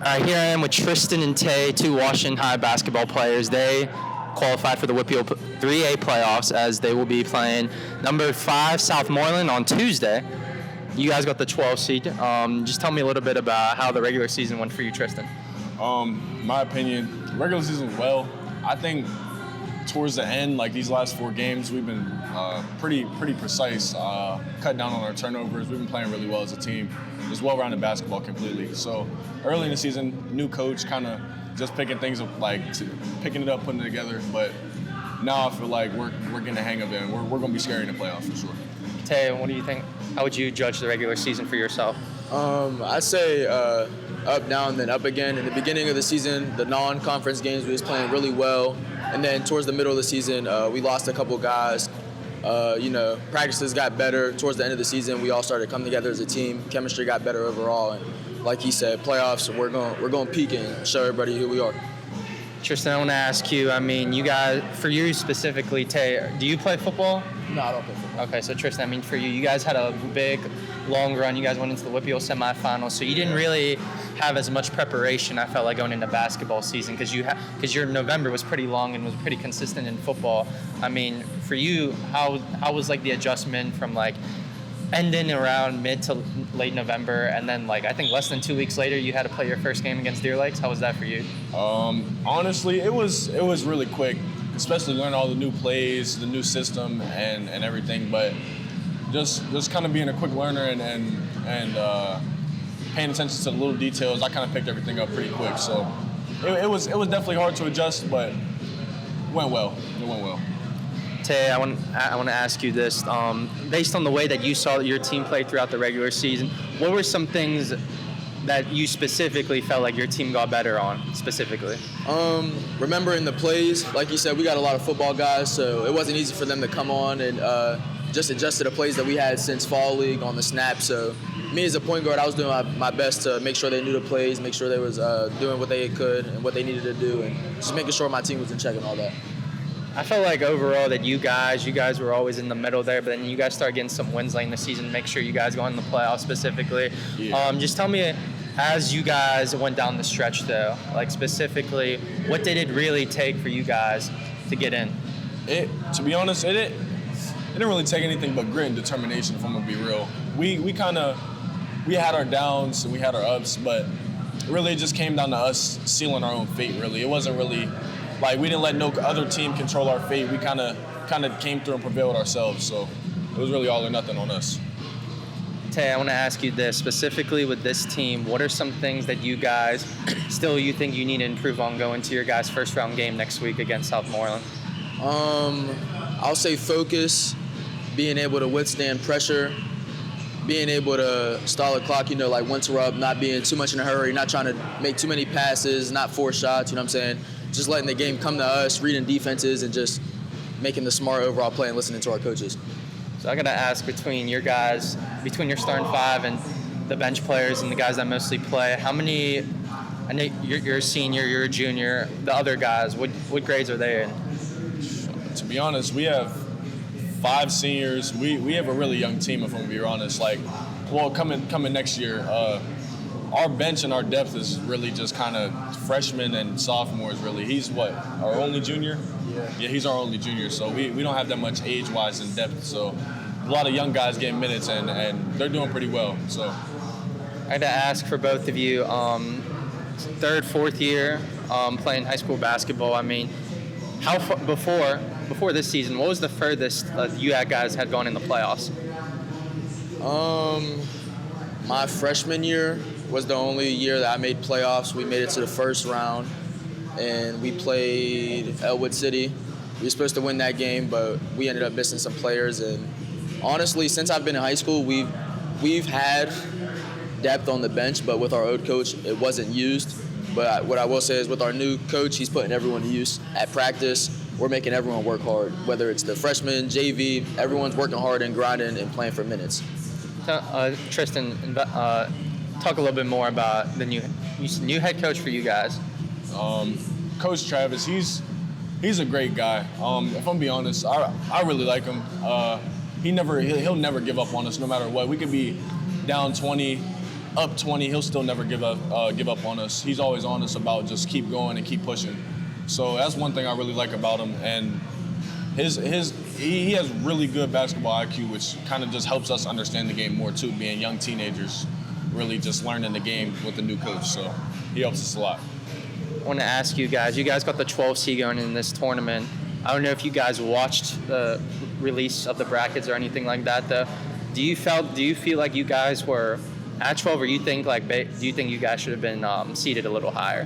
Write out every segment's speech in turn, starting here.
Here I am with Tristan and Tay, two Washington High basketball players. They qualified for the WPIAL 3A playoffs as they will be playing number 5 Southmoreland on Tuesday. You guys got the 12 seed. Just tell me a little bit about how the regular season went for you, Tristan. My opinion, regular season was well. I think towards the end, like these last 4 games, we've been pretty precise, cut down on our turnovers. We've been playing really well as a team. Just well-rounded basketball completely. So early in the season, new coach, kind of just picking things up, picking it up, putting it together. But now I feel like we're getting the hang of it, and we're going to be scary in the playoffs for sure. Tay, what do you think? How would you judge the regular season for yourself? I'd say up, down, then up again. In the beginning of the season, the non-conference games, we was playing really well. And then towards the middle of the season, we lost a couple guys. Practices got better. Towards the end of the season, we all started coming together as a team. Chemistry got better overall. And like he said, playoffs, we're going to peak and show everybody who we are. Tristan, I want to ask you, you guys, for you specifically, Tay, do you play football? No, I don't play football. Okay, so Tristan, for you guys had a big, long run. You guys went into the WPIAL semifinals, so you didn't really have as much preparation, I felt like, going into basketball season because your November was pretty long and was pretty consistent in football. For you, how was the adjustment from ending around mid to late November, and then I think less than 2 weeks later you had to play your first game against Deer Lakes? How was that for you? Honestly, it was really quick, especially learning all the new plays, the new system, and everything. But just kind of being a quick learner and paying attention to the little details, I kind of picked everything up pretty quick. So it was definitely hard to adjust, but it went well. It went well. Tay, I want to ask you this. Based on the way that you saw your team play throughout the regular season, what were some things that you specifically felt like your team got better on, specifically? Remembering the plays, like you said, we got a lot of football guys, so it wasn't easy for them to come on and just adjust to the plays that we had since fall league on the snap. So me as a point guard, I was doing my best to make sure they knew the plays, make sure they was doing what they could and what they needed to do, and just making sure my team was in check and all that. I felt like overall that you guys were always in the middle there, but then you guys start getting some wins late in the season, make sure you guys go in the playoffs specifically. Yeah. Just tell me, as you guys went down the stretch though, specifically, what did it really take for you guys to get in? To be honest, it didn't really take anything but grit and determination, if I'm gonna be real. We had our downs and we had our ups, but really it just came down to us sealing our own fate, really. It wasn't really we didn't let no other team control our fate. We kind of came through and prevailed ourselves. So it was really all or nothing on us. Tay, I want to ask you this. Specifically with this team, what are some things that you guys you think you need to improve on going to your guys' first round game next week against Southmoreland? I'll say focus, being able to withstand pressure, being able to stall a clock, once we're up, not being too much in a hurry, not trying to make too many passes, not force shots, you know what I'm saying? Just letting the game come to us, reading defenses, and just making the smart overall play and listening to our coaches. So I got to ask, between your starting 5 and the bench players and the guys that mostly play, how many, I know you're a senior, you're a junior, the other guys, what grades are they in? To be honest, we have 5 seniors. We have a really young team, if I'm going to be honest. Coming next year, our bench and our depth is really just kind of freshmen and sophomores, really. He's our only junior? Yeah, he's our only junior. So we don't have that much age-wise in depth. So a lot of young guys getting minutes, and they're doing pretty well. So I had to ask for both of you, 3rd, 4th year playing high school basketball. How far, before this season, what was the furthest you guys had gone in the playoffs? My freshman year was the only year that I made playoffs. We made it to the first round, and we played Elwood City. We were supposed to win that game, but we ended up missing some players. And honestly, since I've been in high school, we've had depth on the bench, but with our old coach, it wasn't used. But what I will say is with our new coach, he's putting everyone to use. At practice, we're making everyone work hard, whether it's the freshmen, JV, everyone's working hard and grinding and playing for minutes. Tristan, talk a little bit more about the new head coach for you guys. Coach Travis, he's a great guy. If I'm being honest, I really like him. He'll never give up on us no matter what. We could be down 20, up 20, he'll still never give up on us. He's always on us about just keep going and keep pushing. So that's one thing I really like about him. And he has really good basketball IQ, which kind of just helps us understand the game more too, being young teenagers, really just learning the game with the new coach. So he helps us a lot. I want to ask you guys got the 12 seed going in this tournament. I don't know if you guys watched the release of the brackets or anything like that, though. Do you feel like you guys were at 12, or do you think you guys should have been seeded a little higher?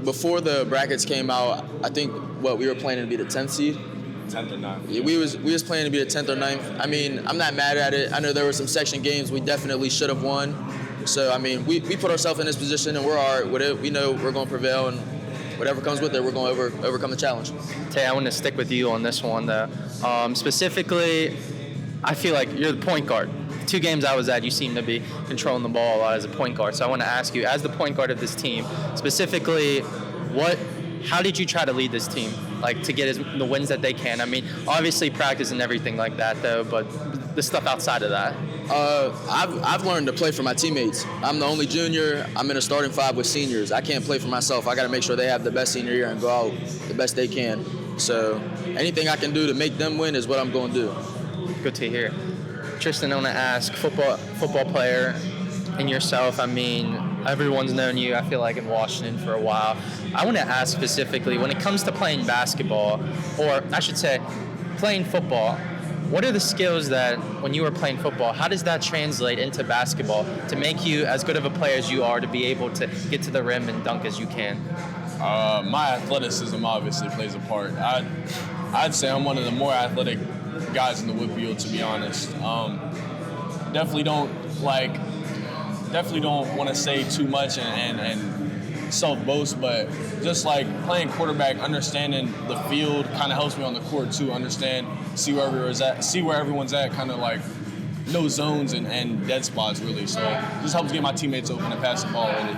Before the brackets came out, I think we were planning to be the 10th seed. 10th or 9th. Yeah, we was planning to be the 10th or 9th. I mean, I'm not mad at it. I know there were some section games we definitely should have won. So, I mean, we put ourselves in this position, and we're all right with it. We know we're going to prevail, and whatever comes with it, we're going to overcome the challenge. Tay, I want to stick with you on this one, though. Specifically, I feel like you're the point guard. 2 games I was at, you seem to be controlling the ball a lot as a point guard. So I want to ask you, as the point guard of this team, specifically, how did you try to lead this team, like to get the wins that they can? I mean, obviously practice and everything like that, though, but the stuff outside of that. I've learned to play for my teammates. I'm the only junior. I'm in a starting 5 with seniors. I can't play for myself. I got to make sure they have the best senior year and go out the best they can. So anything I can do to make them win is what I'm going to do. Good to hear. Tristan, I want to ask, football player and yourself, I mean, everyone's known you, I feel like, in Washington for a while. I want to ask specifically, when it comes to playing basketball, or I should say, playing football, what are the skills that, when you were playing football, how does that translate into basketball to make you as good of a player as you are to be able to get to the rim and dunk as you can? My athleticism obviously plays a part. I'd say I'm one of the more athletic guys in the WPIAL, to be honest. Definitely don't want to say too much and self-boast, but just like playing quarterback, understanding the field kind of helps me on the court too. See where everyone's at, kind of like no zones and dead spots really. So just helps get my teammates open and pass the ball really.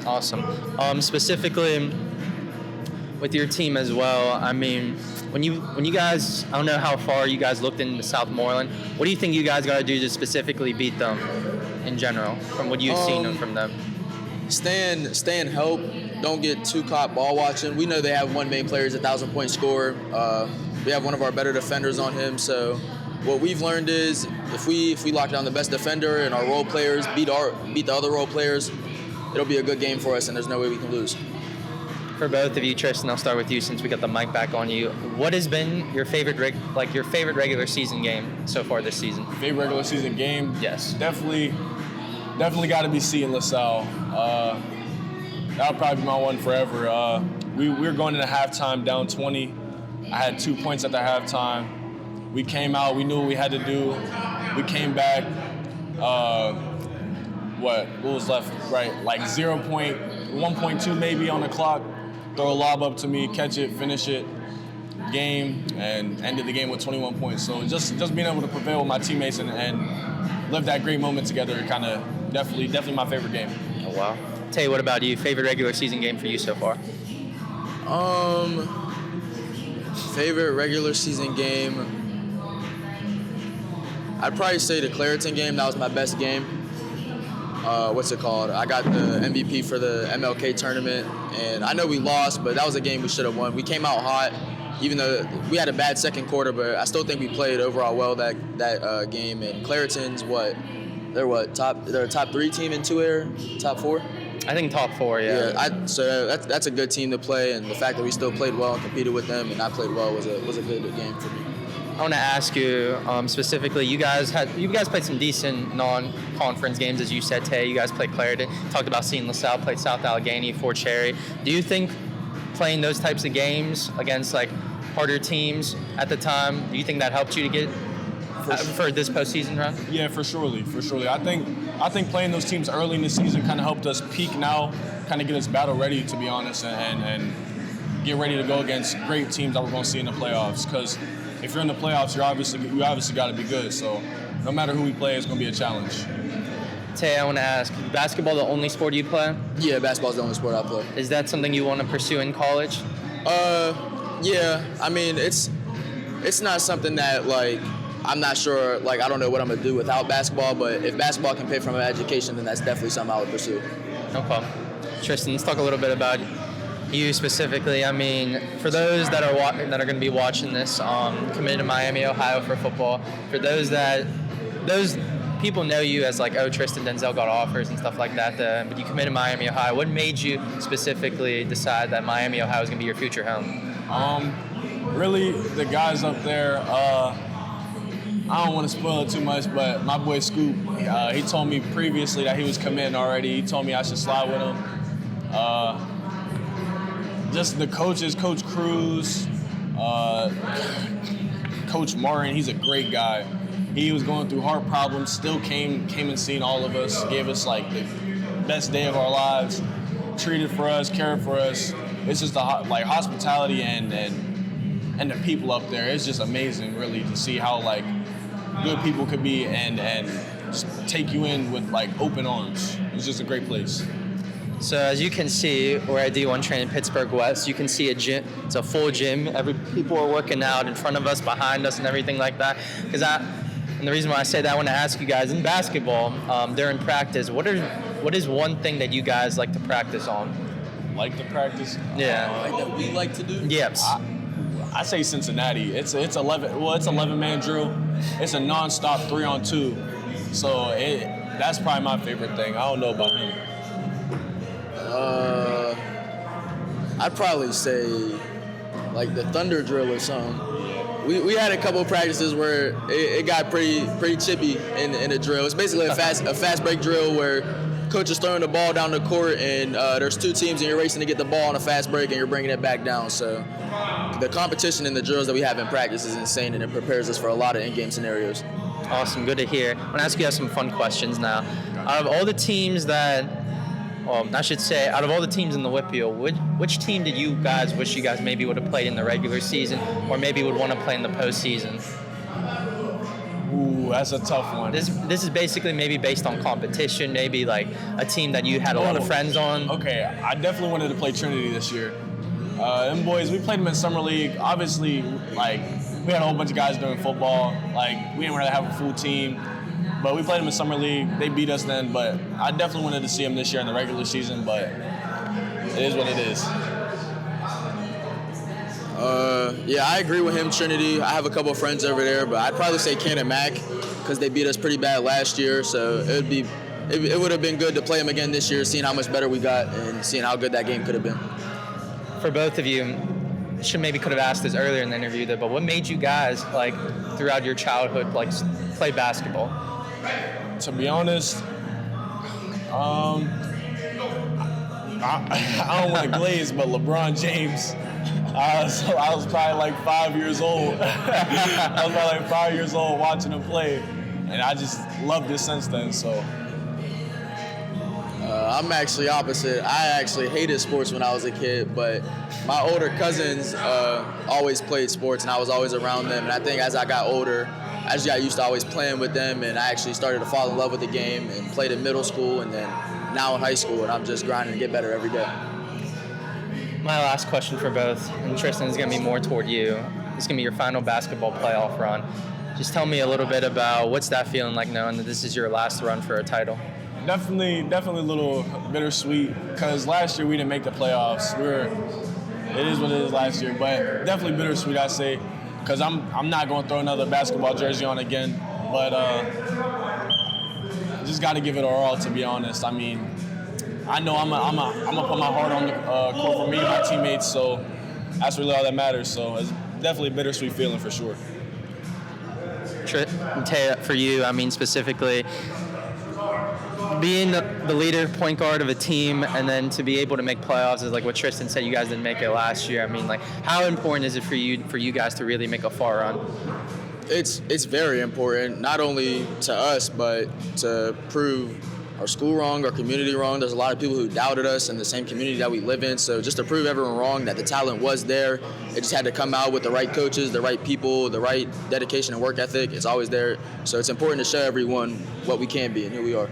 Awesome. Specifically with your team as well, I mean, when you guys, I don't know how far you guys looked into Southmoreland. What do you think you guys got to do to specifically beat them in general, from what you've seen from them? Stay and help. Don't get too caught ball watching. We know they have one main player, is a 1,000-point scorer. We have one of our better defenders on him. So what we've learned is if we lock down the best defender and our role players beat the other role players, it'll be a good game for us, and there's no way we can lose. For both of you, Tristan, I'll start with you since we got the mic back on you. What has been your favorite regular season game so far this season? Favorite regular season game? Yes. Definitely got to be C in LaSalle. That'll probably be my one forever. We were going into halftime down 20. I had 2 points at the halftime. We came out. We knew what we had to do. We came back. What was left? Right, like 1.2 maybe on the clock. Throw a lob up to me, catch it, finish it, game, and ended the game with 21 points. So just being able to prevail with my teammates and live that great moment together, kind of definitely my favorite game. Oh, wow. Tay, what about you? Favorite regular season game for you so far? Favorite regular season game, I'd probably say the Clareton game. That was my best game. What's it called? I got the MVP for the MLK tournament, and I know we lost, but that was a game we should have won. We came out hot, even though we had a bad second quarter, but I still think we played overall well that game. And Clareton's they're a top 3 team in 2A, top 4. I think top 4, yeah. So that's a good team to play, and the fact that we still played well and competed with them, and I played well was a good game for me. I want to ask you specifically. You guys played some decent non-conference games, as you said. Tay, you guys played Clarendon. Talked about seeing LaSalle, played South Allegheny, Fort Cherry. Do you think playing those types of games against like harder teams at the time, do you think that helped you to get for this postseason run? Yeah, for surely. I think playing those teams early in the season kind of helped us peak now, kind of get us battle ready, to be honest, and get ready to go against great teams that we're going to see in the playoffs. Because if you're in the playoffs, you obviously got to be good. So no matter who we play, it's going to be a challenge. Tay, I want to ask, basketball the only sport you play? Yeah, basketball's the only sport I play. Is that something you want to pursue in college? Yeah. I mean, it's not something that like I'm not sure, like, I don't know what I'm going to do without basketball, but if basketball can pay for my education, then that's definitely something I would pursue. No problem. Tristan, let's talk a little bit about you specifically. I mean, for those that are going to be watching this, committed to Miami, Ohio for football, for those people know you as like, oh, Tristan Denzel got offers and stuff like that, but you committed to Miami, Ohio. What made you specifically decide that Miami, Ohio is going to be your future home? Really, the guys up there, I don't want to spoil it too much, but my boy Scoop, he told me previously that he was committing already. He told me I should slide with him. Just the coaches, Coach Cruz, Coach Martin, he's a great guy. He was going through heart problems, still came and seen all of us, gave us like the best day of our lives, treated for us, cared for us. It's just like hospitality and the people up there. It's just amazing, really, to see how like good people could be and just take you in with like open arms. It's just a great place. So as you can see, we're at D1 training Pittsburgh West. You can see a gym. It's a full gym. People are working out in front of us, behind us, and everything like that. And the reason why I say that, I want to ask you guys, in basketball, during practice, what is one thing that you guys like to practice on? Like to practice? Yeah. Like that we like to do? Yes. I say Cincinnati. It's 11-man drill. It's a non-stop 3-on-2. So that's probably my favorite thing. I don't know about him. I'd probably say like the thunder drill or something. We had a couple of practices where it got pretty chippy in the drill. It's basically a fast break drill where coach is throwing the ball down the court and there's two teams and you're racing to get the ball on a fast break and you're bringing it back down. So the competition in the drills that we have in practice is insane and it prepares us for a lot of in-game scenarios. Awesome, good to hear. I'm going to ask you guys some fun questions now. Out of all the teams out of all the teams in the WPIAL, which team did you guys wish you guys maybe would have played in the regular season or maybe would want to play in the postseason? Ooh, that's a tough one. This is basically maybe based on competition, maybe like a team that you had a lot of friends on. Okay, I definitely wanted to play Trinity this year. Them boys, we played them in summer league. Obviously, like, we had a whole bunch of guys doing football. Like, we didn't really have a full team. But we played them in summer league. They beat us then, but I definitely wanted to see them this year in the regular season, but it is what it is. Yeah, I agree with him, Trinity. I have a couple of friends over there, but I'd probably say Cannon Mac because they beat us pretty bad last year, so it would have been good to play them again this year, seeing how much better we got and seeing how good that game could have been. For both of you, could have asked this earlier in the interview, but what made you guys, like, throughout your childhood, like, play basketball? To be honest, I don't want to glaze, but LeBron James, I was probably like 5 years old. I was probably like 5 years old watching him play, and I just loved it since then, so. I'm actually opposite. I actually hated sports when I was a kid, but my older cousins always played sports, and I was always around them, and I think as I got older, I just got used to always playing with them, and I actually started to fall in love with the game and played in middle school and then now in high school, and I'm just grinding to get better every day. My last question for both, and Tristan, is going to be more toward you. It's going to be your final basketball playoff run. Just tell me a little bit about what's that feeling like knowing that this is your last run for a title? Definitely a little bittersweet because last year we didn't make the playoffs. It is what it is last year, but definitely bittersweet, I say. Because I'm not going to throw another basketball jersey on again, but just got to give it our all, to be honest. I mean, I know I'm gonna put my heart on the court for me and my teammates, so that's really all that matters. So it's definitely a bittersweet feeling for sure. Tay, for you, I mean specifically, being the leader, point guard of a team, and then to be able to make playoffs is like what Tristan said. You guys didn't make it last year. I mean, like, how important is it for you guys to really make a far run? It's very important, not only to us, but to prove our school wrong, our community wrong. There's a lot of people who doubted us in the same community that we live in. So just to prove everyone wrong, that the talent was there, it just had to come out with the right coaches, the right people, the right dedication and work ethic. It's always there. So it's important to show everyone what we can be and who we are.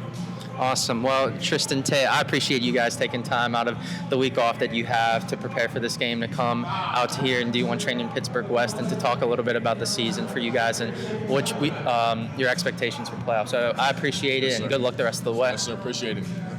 Awesome. Well, Tristan, Tay, I appreciate you guys taking time out of the week off that you have to prepare for this game to come out to here and D1 training in Pittsburgh West and to talk a little bit about the season for you guys and your expectations for playoffs. So I appreciate it, Yes, and sir. good luck the rest of the way. Yes, sir. Appreciate it.